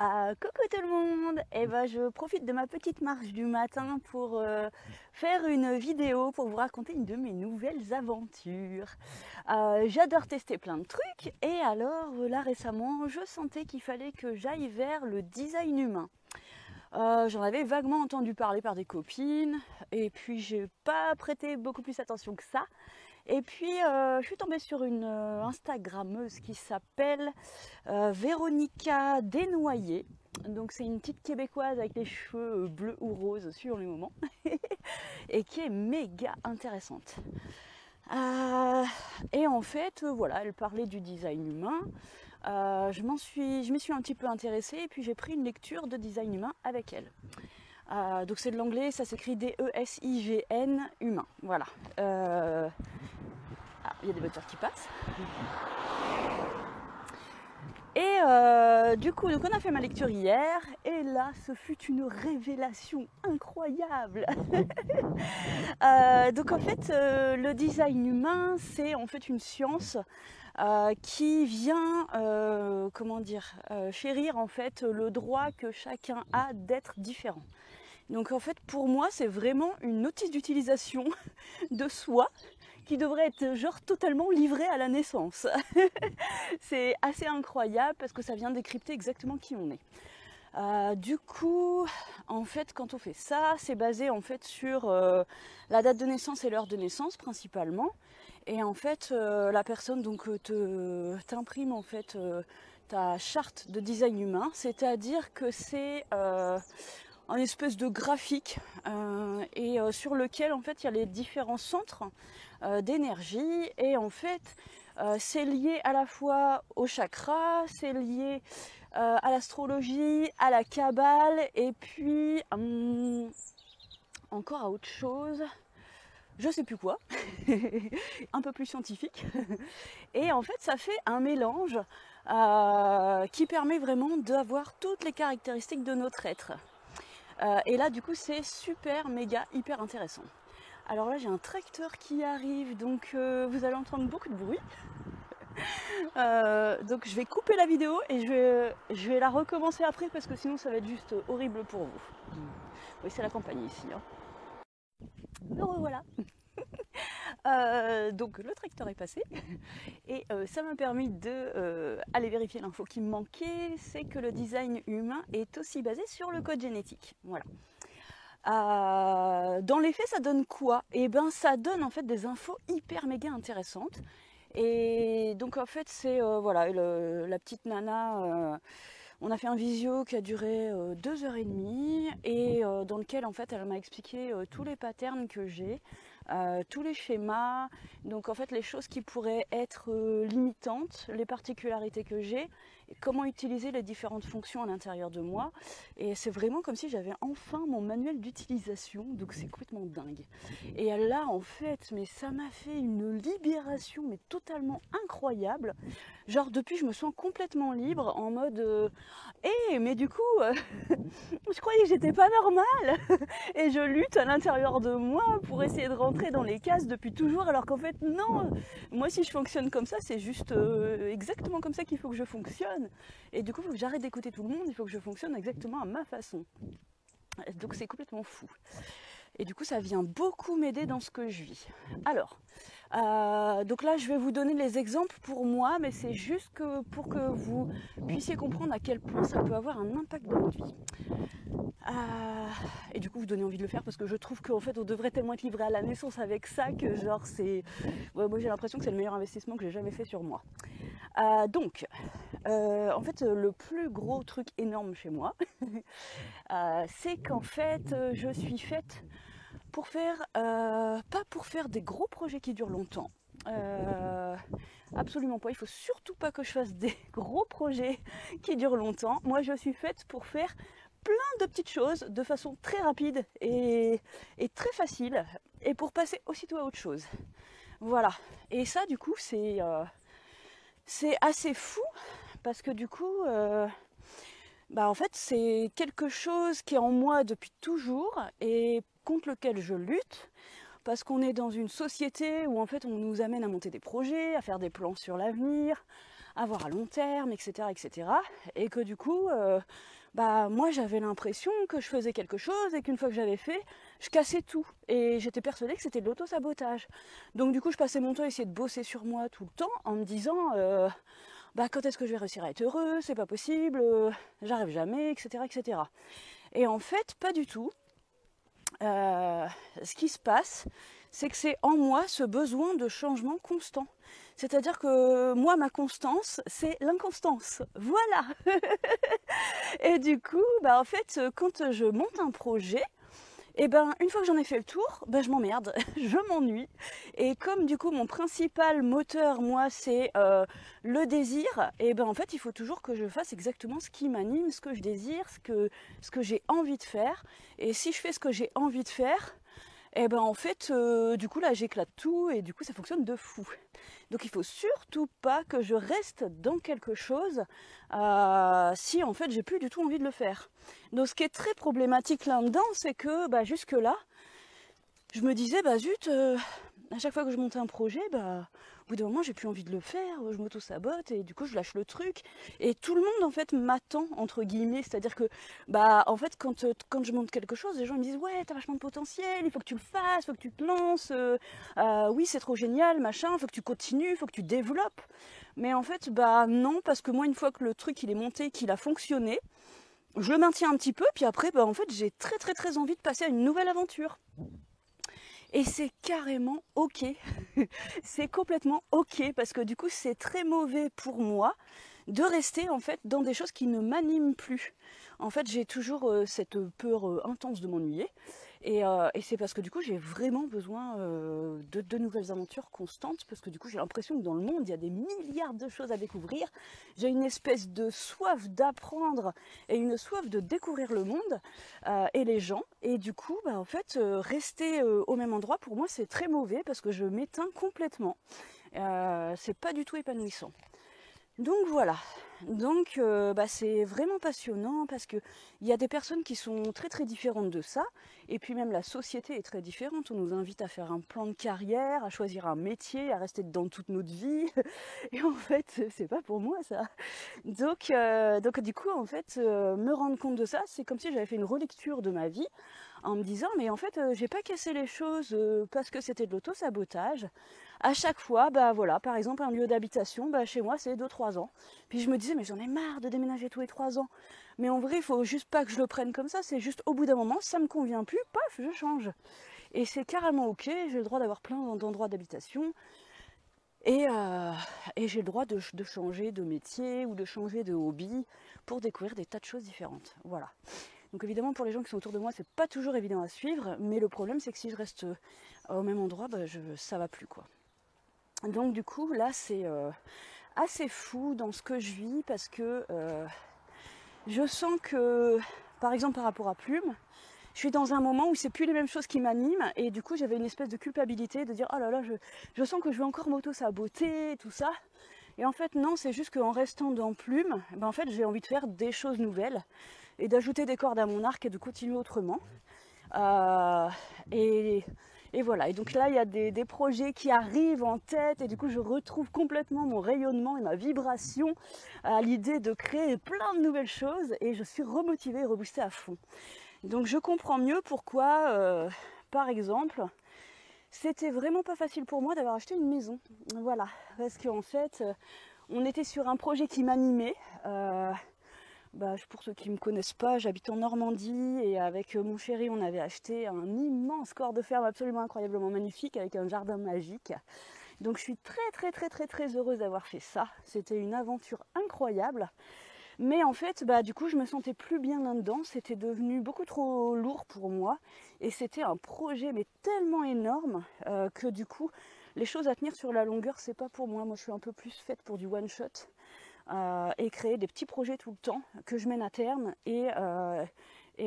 Coucou tout le monde. Je profite de ma petite marche du matin pour faire une vidéo pour vous raconter une de mes nouvelles aventures. J'adore tester plein de trucs et alors là récemment je sentais qu'il fallait que j'aille vers le design humain. J'en avais vaguement entendu parler par des copines et puis j'ai pas prêté beaucoup plus attention que ça. Et puis je suis tombée sur une Instagrammeuse qui s'appelle Véronica Desnoyers. Donc c'est une petite québécoise avec les cheveux bleus ou roses suivant les moments et qui est méga intéressante. Et en fait voilà, elle parlait du design humain. Je m'y suis un petit peu intéressée et puis j'ai pris une lecture de design humain avec elle. Donc c'est de l'anglais, ça s'écrit D-E-S-I-G-N humain. Voilà. Il y a des voitures qui passent. Et du coup, donc on a fait ma lecture hier, et là, ce fut une révélation incroyable. Donc en fait, le design humain, c'est en fait une science qui vient, chérir en fait le droit que chacun a d'être différent. Donc en fait, pour moi, c'est vraiment une notice d'utilisation de soi qui devrait être genre totalement livré à la naissance. C'est assez incroyable parce que ça vient décrypter exactement qui on est. Du coup, en fait, quand on fait ça, c'est basé en fait sur la date de naissance et l'heure de naissance principalement. Et en fait, la personne donc t'imprime en fait ta charte de design humain, c'est-à-dire que c'est un espèce de graphique sur lequel en fait il y a les différents centres d'énergie et en fait c'est lié à la fois au chakra, c'est lié à l'astrologie, à la kabbale et puis encore à autre chose, je sais plus quoi, un peu plus scientifique. Et en fait ça fait un mélange qui permet vraiment d'avoir toutes les caractéristiques de notre être. Et là du coup c'est super méga hyper intéressant. Alors là j'ai un tracteur qui arrive, donc vous allez entendre beaucoup de bruit. Donc je vais couper la vidéo et je vais la recommencer après parce que sinon ça va être juste horrible pour vous. Oui, c'est la campagne ici, hein. Me revoilà. Donc le tracteur est passé et ça m'a permis de aller vérifier l'info qui me manquait, c'est que le design humain est aussi basé sur le code génétique. Voilà. Dans les faits, ça donne quoi? Eh ben, ça donne en fait des infos hyper méga intéressantes. Et donc en fait, c'est voilà, la petite nana. On a fait un visio qui a duré 2 heures et demie et dans lequel en fait elle m'a expliqué tous les patterns que j'ai, tous les schémas, donc en fait les choses qui pourraient être limitantes, les particularités que j'ai, et comment utiliser les différentes fonctions à l'intérieur de moi. Et c'est vraiment comme si j'avais enfin mon manuel d'utilisation, donc c'est complètement dingue. Et là en fait, mais ça m'a fait une libération mais totalement incroyable. Genre depuis je me sens complètement libre en mode mais du coup je croyais que j'étais pas normale et je lutte à l'intérieur de moi pour essayer de rentrer dans les cases depuis toujours alors qu'en fait non, moi si je fonctionne comme ça c'est juste exactement comme ça qu'il faut que je fonctionne et du coup il faut que j'arrête d'écouter tout le monde, il faut que je fonctionne exactement à ma façon. Donc c'est complètement fou. Et du coup, ça vient beaucoup m'aider dans ce que je vis. Alors, donc là, je vais vous donner les exemples pour moi, mais c'est juste pour que vous puissiez comprendre à quel point ça peut avoir un impact dans votre vie. Et du coup, vous donnez envie de le faire parce que je trouve qu'en fait, on devrait tellement être livré à la naissance avec ça que genre c'est... Ouais, moi, j'ai l'impression que c'est le meilleur investissement que j'ai jamais fait sur moi. Donc, en fait, le plus gros truc énorme chez moi, c'est qu'en fait, je suis faite pour faire, pas pour faire des gros projets qui durent longtemps. Absolument pas, il faut surtout pas que je fasse des gros projets qui durent longtemps. Moi je suis faite pour faire plein de petites choses de façon très rapide et très facile et pour passer aussitôt à autre chose. Voilà, et ça du coup c'est assez fou parce que du coup en fait c'est quelque chose qui est en moi depuis toujours et contre lequel je lutte parce qu'on est dans une société où en fait on nous amène à monter des projets, à faire des plans sur l'avenir, à voir à long terme, etc. etc. Et que du coup, moi j'avais l'impression que je faisais quelque chose et qu'une fois que j'avais fait, je cassais tout. Et j'étais persuadée que c'était de l'auto-sabotage. Donc du coup, je passais mon temps à essayer de bosser sur moi tout le temps en me disant quand est-ce que je vais réussir à être heureux, c'est pas possible, j'arrive jamais, etc., etc. Et en fait, pas du tout. Ce qui se passe, c'est que c'est en moi ce besoin de changement constant. C'est-à-dire que moi, ma constance, c'est l'inconstance. Voilà. Et du coup, en fait, quand je monte un projet, et une fois que j'en ai fait le tour, je m'emmerde, je m'ennuie. Et comme du coup mon principal moteur, moi, c'est le désir, et en fait il faut toujours que je fasse exactement ce qui m'anime, ce que je désire, ce que j'ai envie de faire. Et si je fais ce que j'ai envie de faire, en fait du coup là j'éclate tout et du coup ça fonctionne de fou. Donc il faut surtout pas que je reste dans quelque chose si en fait j'ai plus du tout envie de le faire. Donc ce qui est très problématique là-dedans, c'est que jusque là je me disais zut, à chaque fois que je montais un projet, au bout d'un moment j'ai plus envie de le faire, je m'auto-sabote et du coup je lâche le truc. Et tout le monde en fait m'attend entre guillemets, c'est-à-dire que en fait quand je monte quelque chose, les gens me disent ouais t'as vachement de potentiel, il faut que tu le fasses, il faut que tu te lances, oui c'est trop génial, machin, il faut que tu continues, il faut que tu développes. Mais en fait non, parce que moi une fois que le truc il est monté, qu'il a fonctionné, je le maintiens un petit peu, puis après en fait j'ai très très très envie de passer à une nouvelle aventure. Et c'est carrément ok, c'est complètement ok, parce que du coup c'est très mauvais pour moi de rester en fait dans des choses qui ne m'animent plus. En fait j'ai toujours cette peur intense de m'ennuyer, et c'est parce que du coup j'ai vraiment besoin de nouvelles aventures constantes, parce que du coup j'ai l'impression que dans le monde il y a des milliards de choses à découvrir. J'ai une espèce de soif d'apprendre et une soif de découvrir le monde et les gens, et du coup en fait rester au même endroit pour moi c'est très mauvais, parce que je m'éteins complètement. C'est pas du tout épanouissant. Donc voilà, donc c'est vraiment passionnant, parce qu'il y a des personnes qui sont très très différentes de ça, et puis même la société est très différente. On nous invite à faire un plan de carrière, à choisir un métier, à rester dedans toute notre vie, et en fait c'est pas pour moi ça. Donc du coup en fait me rendre compte de ça, c'est comme si j'avais fait une relecture de ma vie en me disant mais en fait j'ai pas cassé les choses parce que c'était de l'auto-sabotage. À chaque fois, voilà, par exemple un lieu d'habitation, chez moi c'est 2-3 ans. Puis je me disais mais j'en ai marre de déménager tous les 3 ans. Mais en vrai il faut juste pas que je le prenne comme ça, c'est juste au bout d'un moment ça me convient plus, paf, je change. Et c'est carrément ok, j'ai le droit d'avoir plein d'endroits d'habitation. Et j'ai le droit de changer de métier ou de changer de hobby pour découvrir des tas de choses différentes. Voilà. Donc évidemment pour les gens qui sont autour de moi c'est pas toujours évident à suivre, mais le problème c'est que si je reste au même endroit, ça va plus quoi. Donc du coup là c'est assez fou dans ce que je vis, parce que je sens que par exemple par rapport à Plume, je suis dans un moment où c'est plus les mêmes choses qui m'animent, et du coup j'avais une espèce de culpabilité de dire oh là là je sens que je vais encore m'auto-saboter tout ça. Et en fait non, c'est juste qu'en restant dans Plume, en fait j'ai envie de faire des choses nouvelles et d'ajouter des cordes à mon arc et de continuer autrement. Et voilà, et donc là il y a des projets qui arrivent en tête, et du coup je retrouve complètement mon rayonnement et ma vibration à l'idée de créer plein de nouvelles choses, et je suis remotivée et reboostée à fond. Donc je comprends mieux pourquoi, par exemple, c'était vraiment pas facile pour moi d'avoir acheté une maison. Voilà, parce qu'en fait, on était sur un projet qui m'animait. Pour ceux qui ne me connaissent pas, j'habite en Normandie, et avec mon chéri, on avait acheté un immense corps de ferme absolument incroyablement magnifique avec un jardin magique. Donc je suis très très très très très heureuse d'avoir fait ça. C'était une aventure incroyable. Mais en fait, du coup, je me sentais plus bien là-dedans. C'était devenu beaucoup trop lourd pour moi. Et c'était un projet mais tellement énorme que du coup, les choses à tenir sur la longueur, c'est pas pour moi. Moi, je suis un peu plus faite pour du one-shot. Et créer des petits projets tout le temps que je mène à terme, et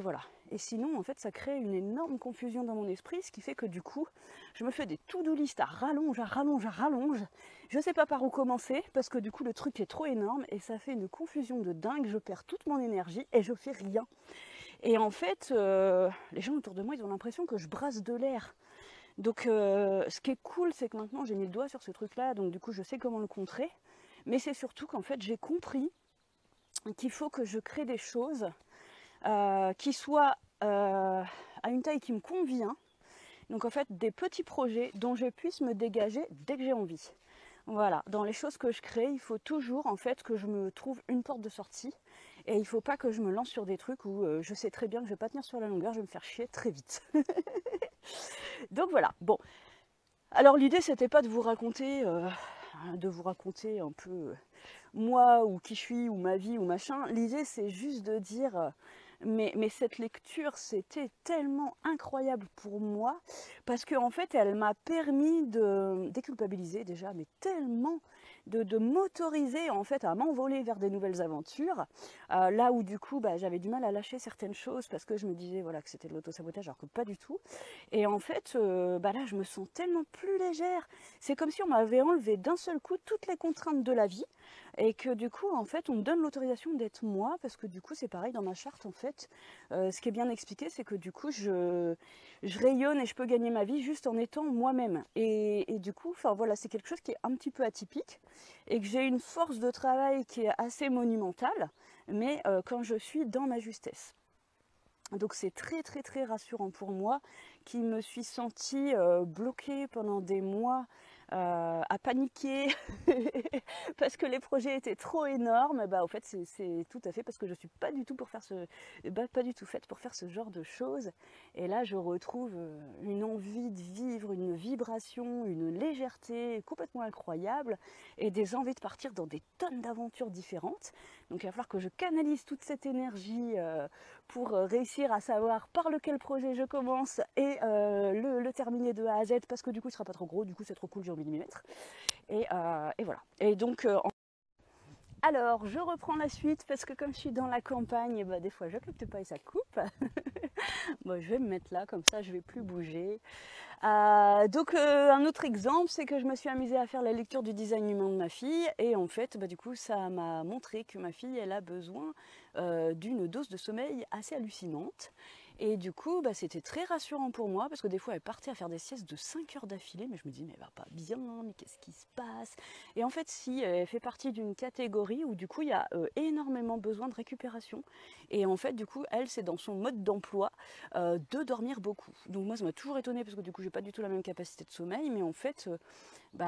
voilà. Et sinon en fait ça crée une énorme confusion dans mon esprit, ce qui fait que du coup je me fais des to-do list à rallonge, je sais pas par où commencer, parce que du coup le truc est trop énorme et ça fait une confusion de dingue, je perds toute mon énergie et je fais rien. Et en fait les gens autour de moi ils ont l'impression que je brasse de l'air. Donc ce qui est cool, c'est que maintenant j'ai mis le doigt sur ce truc là, donc du coup je sais comment le contrer. mais c'est surtout qu'en fait j'ai compris qu'il faut que je crée des choses qui soient à une taille qui me convient. Donc en fait des petits projets dont je puisse me dégager dès que j'ai envie. Voilà, dans les choses que je crée, il faut toujours en fait que je me trouve une porte de sortie. Et il ne faut pas que je me lance sur des trucs où je sais très bien que je ne vais pas tenir sur la longueur, je vais me faire chier très vite. Donc voilà, bon. Alors l'idée c'était pas de vous raconter un peu moi ou qui je suis ou ma vie ou machin. L'idée c'est juste de dire mais cette lecture c'était tellement incroyable pour moi parce qu'en fait elle m'a permis de déculpabiliser déjà, mais tellement de m'autoriser en fait à m'envoler vers des nouvelles aventures, là où du coup j'avais du mal à lâcher certaines choses parce que je me disais voilà que c'était de l'auto-sabotage alors que pas du tout. Et en fait là je me sens tellement plus légère, c'est comme si on m'avait enlevé d'un seul coup toutes les contraintes de la vie et que du coup en fait on me donne l'autorisation d'être moi, parce que du coup c'est pareil dans ma charte en fait, ce qui est bien expliqué c'est que du coup je rayonne et je peux gagner ma vie juste en étant moi-même, et du coup enfin voilà, c'est quelque chose qui est un petit peu atypique et que j'ai une force de travail qui est assez monumentale, mais quand je suis dans ma justesse. Donc c'est très très très rassurant pour moi, qui me suis sentie bloquée pendant des mois à paniquer parce que les projets étaient trop énormes. Au fait c'est tout à fait parce que je suis pas du tout pas du tout faite pour faire ce genre de choses. Et là je retrouve une envie de vivre, une vibration, une légèreté complètement incroyable et des envies de partir dans des tonnes d'aventures différentes. Donc il va falloir que je canalise toute cette énergie pour réussir à savoir par lequel projet je commence et le terminer de A à Z, parce que du coup il sera pas trop gros, du coup c'est trop cool, j'ai envie de m'y mettre. Et voilà. Et donc alors je reprends la suite parce que comme je suis dans la campagne, des fois je capte pas et ça coupe. Bon, je vais me mettre là, comme ça je vais plus bouger. Donc un autre exemple, c'est que je me suis amusée à faire la lecture du design humain de ma fille, et en fait du coup ça m'a montré que ma fille elle a besoin d'une dose de sommeil assez hallucinante. Et du coup c'était très rassurant pour moi, parce que des fois elle partait à faire des siestes de 5 heures d'affilée, mais je me dis mais elle va pas bien, mais qu'est-ce qui se passe? Et en fait si, elle fait partie d'une catégorie où du coup il y a énormément besoin de récupération, et en fait du coup elle c'est dans son mode d'emploi de dormir beaucoup. Donc moi ça m'a toujours étonnée, parce que du coup j'ai pas du tout la même capacité de sommeil, mais en fait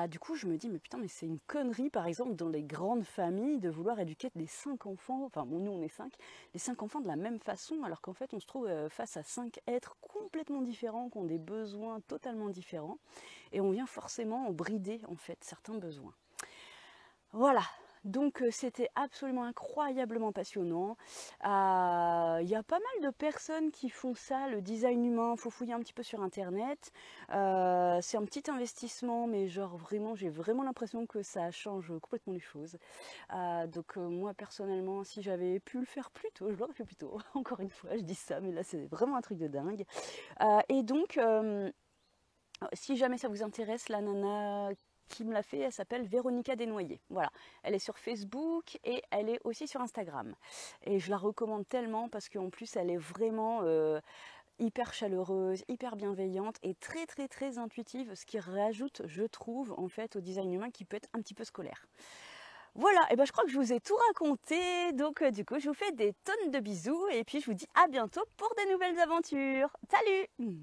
du coup je me dis mais putain, mais c'est une connerie par exemple dans les grandes familles de vouloir éduquer les 5 enfants, enfin bon, nous on est 5, les 5 enfants de la même façon, alors qu'en fait on se trouve face à 5 êtres complètement différents qui ont des besoins totalement différents, et on vient forcément brider en fait certains besoins. Voilà, donc c'était absolument incroyablement passionnant. Il y a pas mal de personnes qui font ça, le design humain. Il faut fouiller un petit peu sur internet. C'est un petit investissement, mais genre vraiment, j'ai vraiment l'impression que ça change complètement les choses. Donc moi personnellement, si j'avais pu le faire plus tôt, je l'aurais fait plus tôt. Encore une fois, je dis ça, mais là c'est vraiment un truc de dingue. Et donc si jamais ça vous intéresse, la nana qui me l'a fait, elle s'appelle Véronica Desnoyers. Voilà, elle est sur Facebook et elle est aussi sur Instagram. Et je la recommande tellement parce qu'en plus elle est vraiment hyper chaleureuse, hyper bienveillante et très très très intuitive, ce qui rajoute, je trouve, en fait, au design humain qui peut être un petit peu scolaire. Voilà, et je crois que je vous ai tout raconté, donc du coup je vous fais des tonnes de bisous et puis je vous dis à bientôt pour de nouvelles aventures. Salut!